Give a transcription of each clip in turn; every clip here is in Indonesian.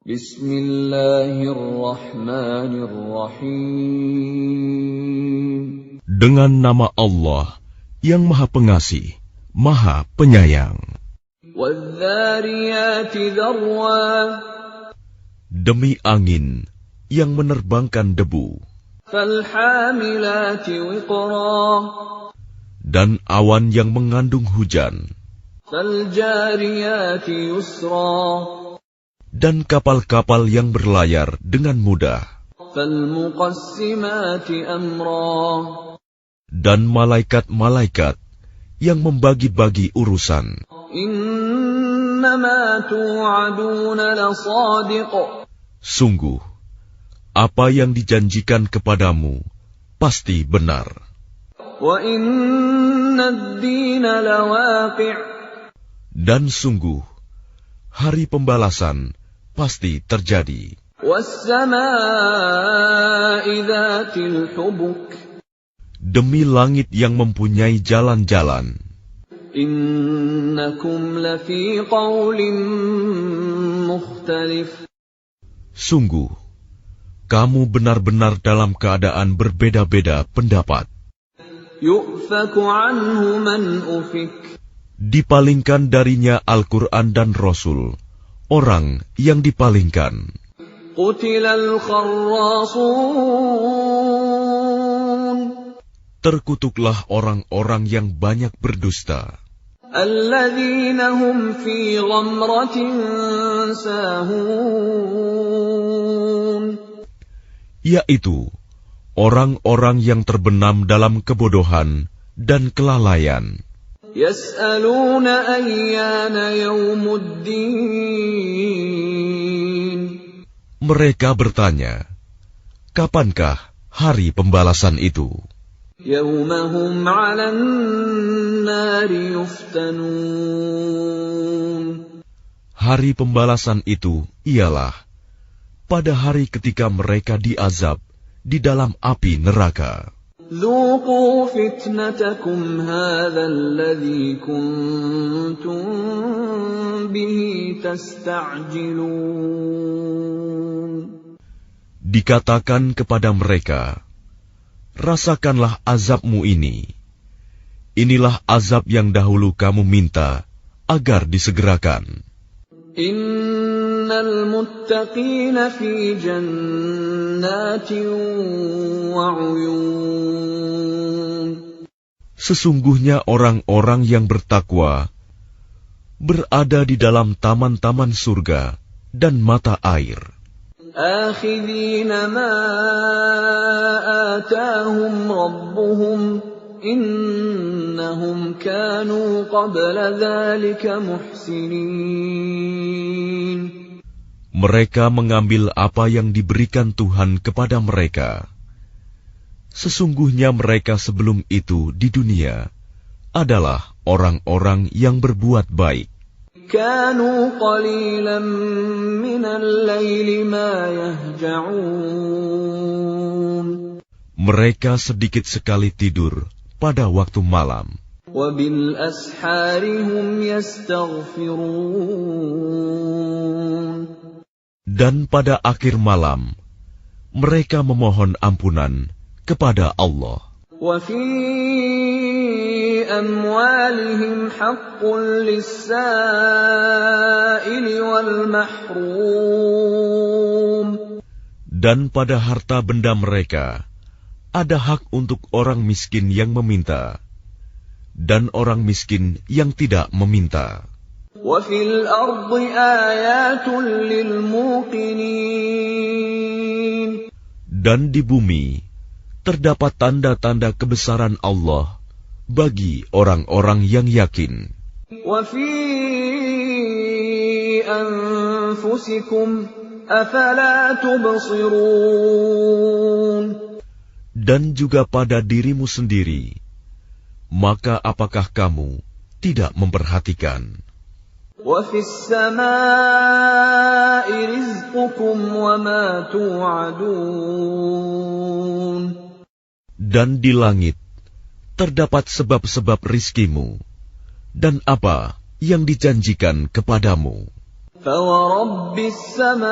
Bismillahirrahmanirrahim. Dengan nama Allah yang Maha Pengasih, Maha Penyayang. Wadh-dhariyati dharwa. Demi angin yang menerbangkan debu. Falhamilati wiqra. Dan awan yang mengandung hujan. Faljariyati yusra. Dan kapal-kapal yang berlayar dengan mudah. Falmuqassimati amra. Dan malaikat-malaikat yang membagi-bagi urusan. Innama tu'aduna lasadiq. Sungguh, apa yang dijanjikan kepadamu pasti benar. Wa inna ad-dina lawaqi'. Dan sungguh, hari pembalasan pasti terjadi. Was-samaa'i dhatil hubuk. Demi langit yang mempunyai jalan-jalan. Innakum lafi qawlin mukhtalif. Sungguh, kamu benar-benar dalam keadaan berbeda-beda pendapat. Yu'faku anhu man ufik. Dipalingkan darinya Al-Quran dan Rasul, orang yang dipalingkan. Qutilal kharrasun. Terkutuklah orang-orang yang banyak berdusta. Alladzina hum fi ghamratin sahun. Yaitu orang-orang yang terbenam dalam kebodohan dan kelalaian. Yas'aluna ayyana yawmuddin. Mereka bertanya, kapankah hari pembalasan itu? Yawmahum 'alan nari yuftanun. Hari pembalasan itu ialah pada hari ketika mereka diazab di dalam api neraka. Dhuqu fitnatakum hadha alladhi kuntum bihi tasta'jilun. Dikatakan kepada mereka, rasakanlah azabmu ini. Inilah azab yang dahulu kamu minta agar disegerakan. Innal muttaqina fi jannatin wa 'uyun. Sesungguhnya orang-orang yang bertakwa berada di dalam taman-taman surga dan mata air. Akhidhina ma atahum rabbuhum innahum kanu qabla dhalika muhsinin. Mereka mengambil apa yang diberikan Tuhan kepada mereka. Sesungguhnya mereka sebelum itu di dunia adalah orang-orang yang berbuat baik. Kanu qalilan minal laili ma yahja'un. Mereka sedikit sekali tidur pada waktu malam. Wa bil ashari hum yastaghfirun. Dan pada akhir malam mereka memohon ampunan kepada Allah. Wa fi amwalihim haqqun lis-sa'ili wal mahrum. Dan pada harta benda mereka ada hak untuk orang miskin yang meminta dan orang miskin yang tidak meminta. Wa fil ardi ayatun lil muqinin. Dan di bumi terdapat tanda-tanda kebesaran Allah bagi orang-orang yang yakin. Wa fi anfusikum afala tubsirun. Dan juga pada dirimu sendiri, maka apakah kamu tidak memperhatikan? Wa fis samaa'i rizqukum wa ma tu'adun. Dan di langit terdapat sebab-sebab rizkimu dan apa yang dijanjikan kepadamu. فَوَرَبِّ السَّمَاءِ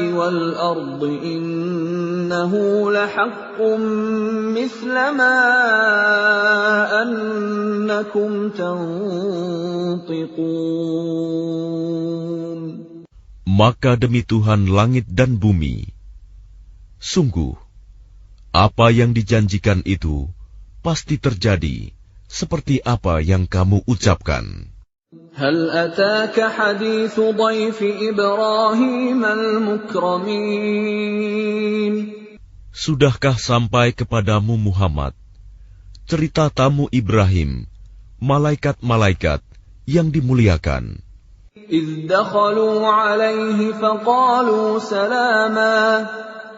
وَالْأَرْضِ إِنَّهُ لَحَقٌّ مِثْلَ مَا أَنَّكُمْ تَنطِقُونَ. Maka demi Tuhan langit dan bumi, sungguh, apa yang dijanjikan itu pasti terjadi seperti apa yang kamu ucapkan. هل أتاك حديث ضيف إبراهيم المكرمين. Sudahkah sampai kepadamu Muhammad cerita tamu Ibrahim, malaikat-malaikat yang dimuliakan? إذ دخلوا عليه فقالوا سلاما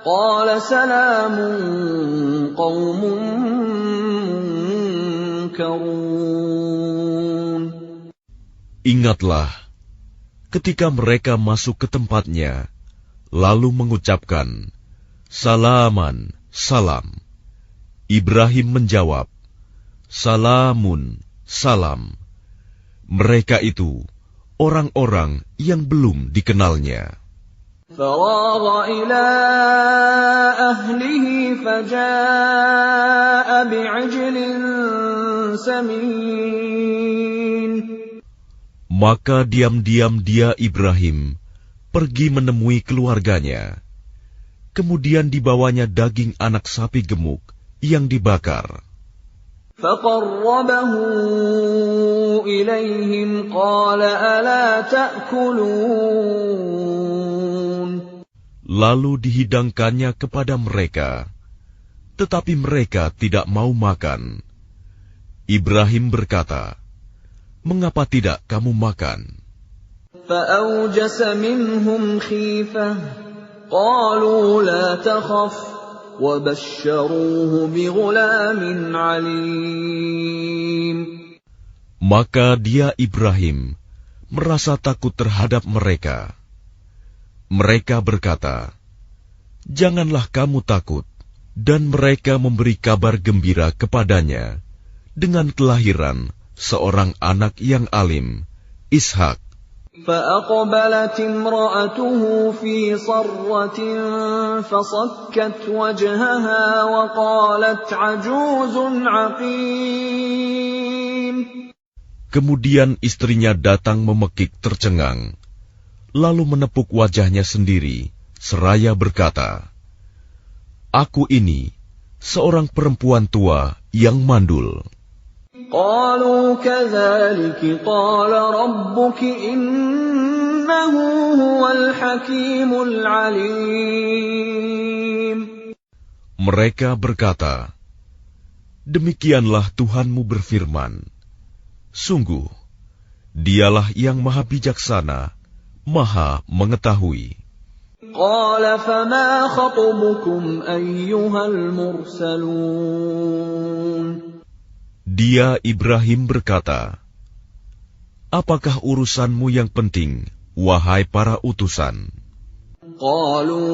قال سلام قوم منكرون. Ingatlah, ketika mereka masuk ke tempatnya, lalu mengucapkan, Salaman, salam. Ibrahim menjawab, Salamun, salam. Mereka itu orang-orang yang belum dikenalnya. فراغ إلى أهله فجاء بعجل سمين. Maka diam-diam dia Ibrahim pergi menemui keluarganya. Kemudian dibawanya daging anak sapi gemuk yang dibakar. فَقَرَّبَهُ إِلَيْهِمْ قَالَ أَلَا تَأْكُلُونَ. Lalu dihidangkannya kepada mereka, tetapi mereka tidak mau makan. Ibrahim berkata, Mengapa tidak kamu makan? فَأَوْجَسَ مِنْهُمْ خِيفَةً قَالُوا لَا تَخَفْ وَبَشَّرُوهُ بِغُلَامٍ عَلِيمٍ. Maka dia Ibrahim merasa takut terhadap mereka. Mereka berkata, Janganlah kamu takut, dan mereka memberi kabar gembira kepadanya dengan kelahiran seorang anak yang alim, Ishak. فأقبلت امرأته في صرة فصكت وجهها وقالت عجوز عقيم. Kemudian istrinya datang memekik tercengang, lalu menepuk wajahnya sendiri, seraya berkata, Aku ini seorang perempuan tua yang mandul. قالوا كذلك قال ربك إنه هو الحكيم العليم. Mereka berkata, Demikianlah Tuhanmu berfirman, Sungguh, Dialah yang maha bijaksana, maha mengetahui. قال فما خطبكم أيها المرسلون. Dia Ibrahim berkata, Apakah urusanmu yang penting, wahai para utusan? قالوا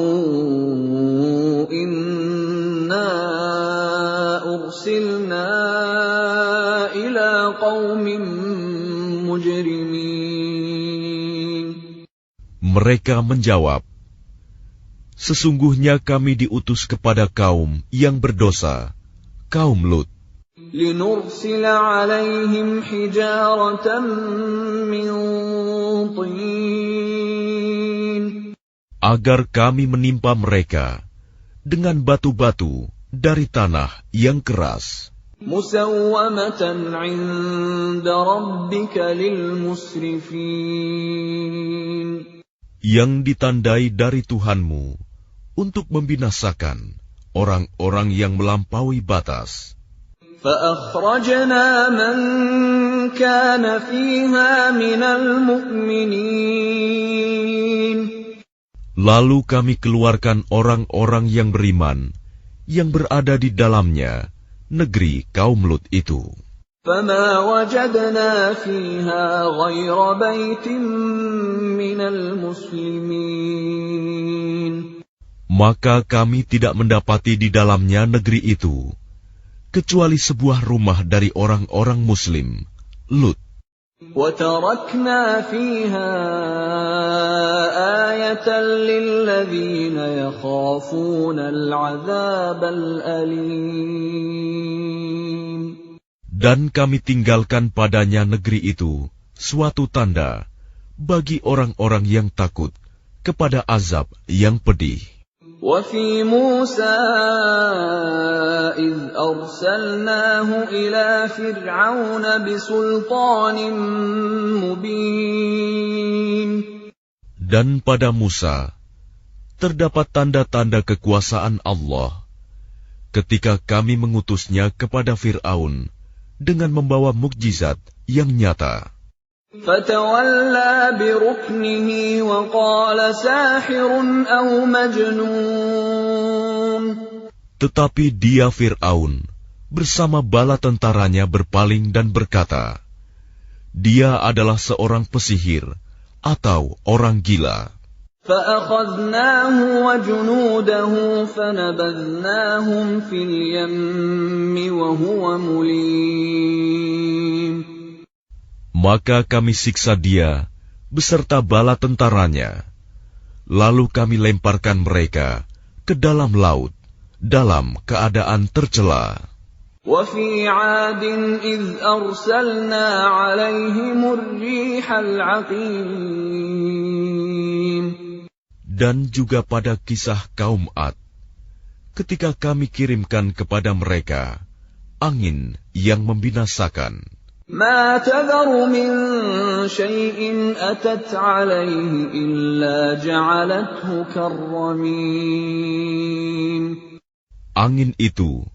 إنا أرسلنا إلى قوم مجرمين. Mereka menjawab, Sesungguhnya kami diutus kepada kaum yang berdosa, kaum Lut. لنرسل عليهم حجارة من طين. Agar kami menimpa mereka dengan batu-batu dari tanah yang keras. مسومة عند ربك للمسرفين. Yang ditandai dari Tuhanmu untuk membinasakan orang-orang yang melampaui batas. فأخرجنا من كان فيها من المؤمنين. Lalu kami keluarkan orang-orang yang beriman, yang berada di dalamnya, negeri kaum Lut itu. فما وجدنا فيها غير بيت من المسلمين. Maka kami tidak mendapati di dalamnya negeri itu, kecuali sebuah rumah dari orang-orang Muslim, Lut. وَتَرَكْنَا فِيهَا آيَةً لِّلَّذِينَ يَخَافُونَ الْعَذَابَ الْأَلِيمَ. Dan kami tinggalkan padanya negeri itu suatu tanda bagi orang-orang yang takut kepada azab yang pedih. وَفِي مُوسَىٰ إِذْ أَرْسَلْنَاهُ إِلَىٰ فِرْعَوْنَ بِسُلْطَانٍ مُّبِينٍ. Dan pada Musa terdapat tanda-tanda kekuasaan Allah ketika kami mengutusnya kepada Fir'aun dengan membawa mukjizat yang nyata. فَتَوَلَّىٰ بِرُكْنِهِ وَقَالَ سَاحِرٌ أَوْ مَجْنُونٌ. Tetapi dia Fir'aun bersama bala tentaranya berpaling dan berkata, dia adalah seorang pesihir atau orang gila. فَأَخَذْنَاهُ وَجُنُودَهُ فَنَبَذْنَاهُمْ فِي الْيَمِّ وَهُوَ مُلِيمٌ. Maka kami siksa dia beserta bala tentaranya, lalu kami lemparkan mereka ke dalam laut dalam keadaan tercela. وَفِي عَادٍ إِذْ أَرْسَلْنَا عَلَيْهِمُ الرِّيحَ الْعَقِيمَ. Dan juga pada kisah kaum Ad, ketika kami kirimkan kepada mereka angin yang membinasakan. مَا تَذَرُ مِن شَيْءٍ أَتَتْ عَلَيْهِ إِلَّا جَعَلَتْهُ كَالرَّمِيمِ. Angin itu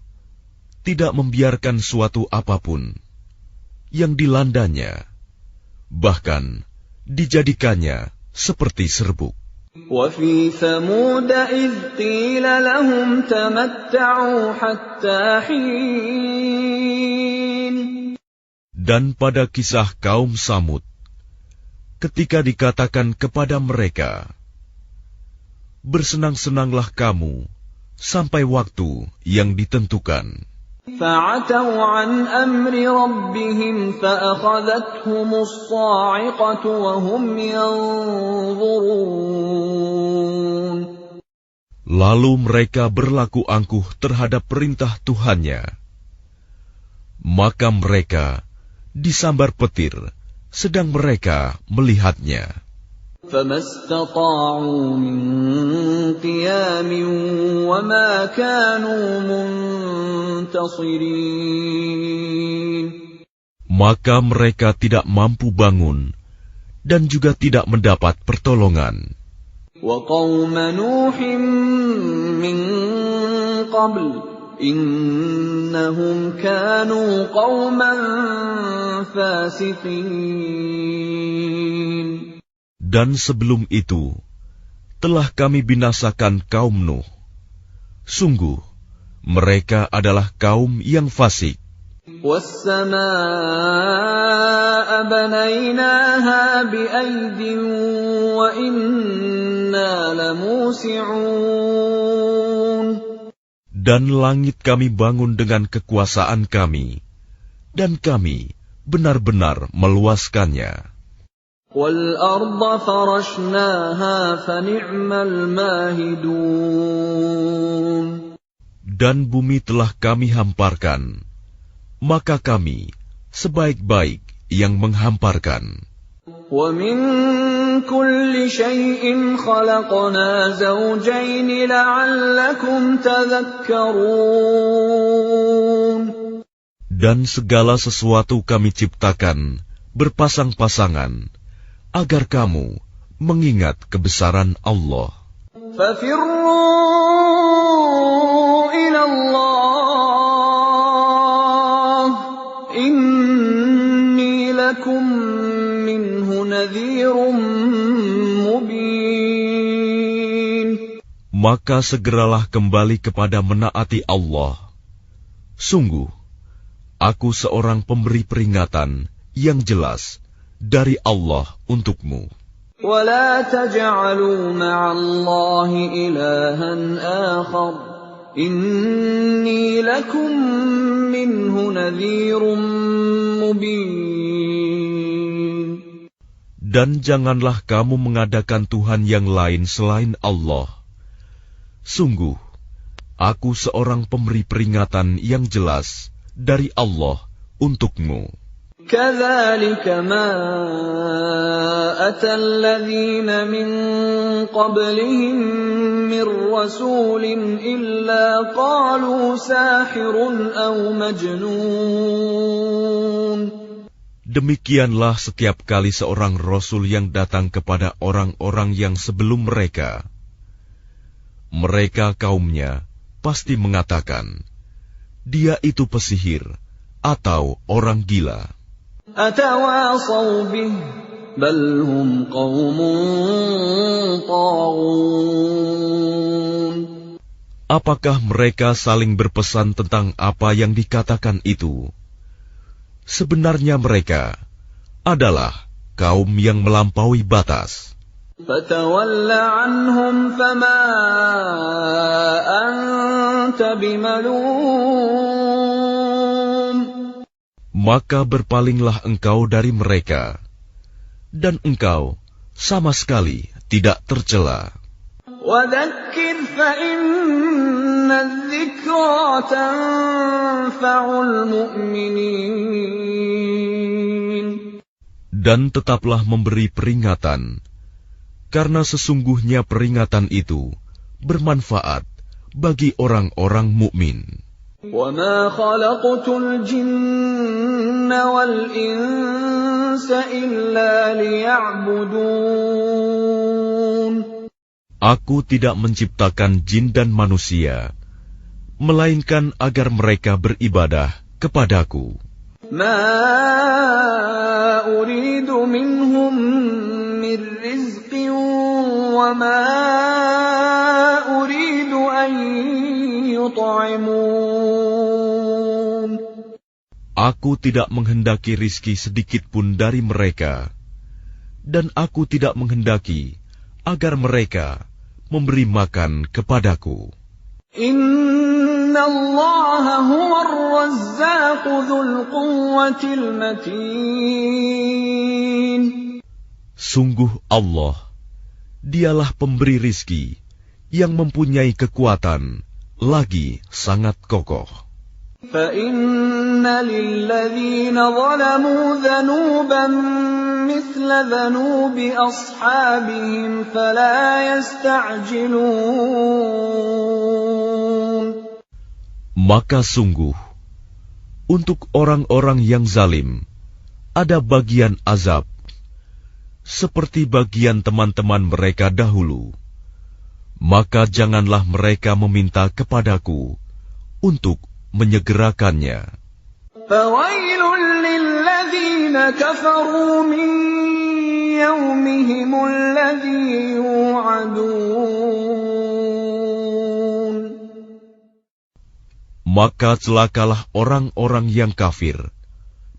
tidak membiarkan suatu apapun yang dilandanya, bahkan dijadikannya seperti serbuk. وَفِي ثَمُودَ إِذْ قِيلَ لَهُمْ تَمَتَّعُوا حَتَّىٰ حِينٍ. Dan pada kisah kaum Samud, ketika dikatakan kepada mereka, bersenang-senanglah kamu sampai waktu yang ditentukan. فَعَتَوْا عَنْ أَمْرِ رَبِّهِمْ فَأَخَذَتْهُمُ الصَّاعِقَةُ وَهُمْ يَنظُرُونَ. Lalu mereka berlaku angkuh terhadap perintah Tuhannya. Maka mereka disambar petir sedang mereka melihatnya. فَمَا اسْتَطَاعُوا مِنْ قِيَامٍ وَمَا كَانُوا مُنْتَصِرِينَ. Maka mereka tidak mampu bangun dan juga tidak mendapat pertolongan. وَقَوْمَ نُوحٍ مِّن قَبْلُ إِنَّهُمْ كَانُوا قَوْمًا فَاسِقِينَ. Dan sebelum itu, telah kami binasakan kaum Nuh. Sungguh, mereka adalah kaum yang fasik. وَالسَّمَاءَ بَنَيْنَاهَا بِأَيْدٍ وَإِنَّا لَمُوسِعُونَ. Dan langit kami bangun dengan kekuasaan kami, dan kami benar-benar meluaskannya. وَالْأَرْضَ فَرَشْنَاهَا فَنِعْمَ الْمَاهِدُونَ. Dan bumi telah kami hamparkan, maka kami sebaik-baik yang menghamparkan. وَمِن كُلِّ شَيْءٍ خَلَقْنَا زَوْجَيْنِ لَعَلَّكُمْ تَذَكَّرُونَ. Dan segala sesuatu kami ciptakan berpasang-pasangan, agar kamu mengingat kebesaran Allah. فَفِرُّوا إِلَى اللَّهِ إِنِّي لَكُمْ مِنْهُ نَذِيرٌ مُبِينٌ. Maka segeralah kembali kepada menaati Allah. Sungguh, aku seorang pemberi peringatan yang jelas dari Allah untukmu. وَلَا تَجْعَلُوا مَعَ اللَّهِ إِلَٰهًا آخَرَ إِنِّي لَكُمْ مِنْهُ نَذِيرٌ مُبِينٌ. Dan janganlah kamu mengadakan Tuhan yang lain selain Allah. Sungguh, aku seorang pemberi peringatan yang jelas dari Allah untukmu. كَذَلِكَ مَا أَتَى الَّذِينَ مِن قَبْلِهِم مِّن رَّسُولٍ إِلَّا قَالُوا سَاحِرٌ أَوْ مَجْنُونٌ. Demikianlah setiap kali seorang rasul yang datang kepada orang-orang yang sebelum mereka. Mereka kaumnya pasti mengatakan, dia itu pesihir atau orang gila. أَتَوَاصَوْا بِهِ بَلْ هُمْ قَوْمٌ طَاغُونَ. Apakah mereka saling berpesan tentang apa yang dikatakan itu? Sebenarnya mereka adalah kaum yang melampaui batas. فَتَوَلَّ عَنْهُمْ فَمَا أَنْتَ بِمَلُومٍ. Maka berpalinglah engkau dari mereka, dan engkau sama sekali tidak tercela. وَذَكِّرْ فَإِنَّ الذِّكْرَى تَنفَعُ الْمُؤْمِنِينَ. Dan tetaplah memberi peringatan, karena sesungguhnya peringatan itu bermanfaat bagi orang-orang mukmin. وَمَا خَلَقْتُ الْجِنَّ وَالْإِنسَ إِلَّا لِيَعْبُدُونَ. Aku tidak menciptakan jin dan manusia, melainkan agar mereka beribadah kepadaku. مَا أُرِيدُ مِنْهُمْ مِنْ رِزْقٍ وَمَا أُرِيدُ أَنْ يُطْعِمُونَ. Aku tidak menghendaki rizki sedikit pun dari mereka, dan aku tidak menghendaki agar mereka memberi makan kepadaku. Inna Allah huwa ar-razzaq dzul quwwatil matin. Sungguh Allah, dialah pemberi rizki yang mempunyai kekuatan lagi sangat kokoh. Fa inna lilladzina zalamu dzanuban mithla dzanubi ashabihim fala yasta'jilun. Maka sungguh, untuk orang-orang yang zalim, ada bagian azab, seperti bagian teman-teman mereka dahulu. Maka janganlah mereka meminta kepadaku untuk menyegerakannya. Fawailul lilladzina kafaru min yawmihimul ladzi yu'adun. Maka celakalah orang-orang yang kafir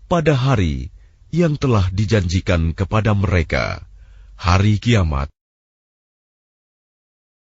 pada hari yang telah dijanjikan kepada mereka, hari kiamat.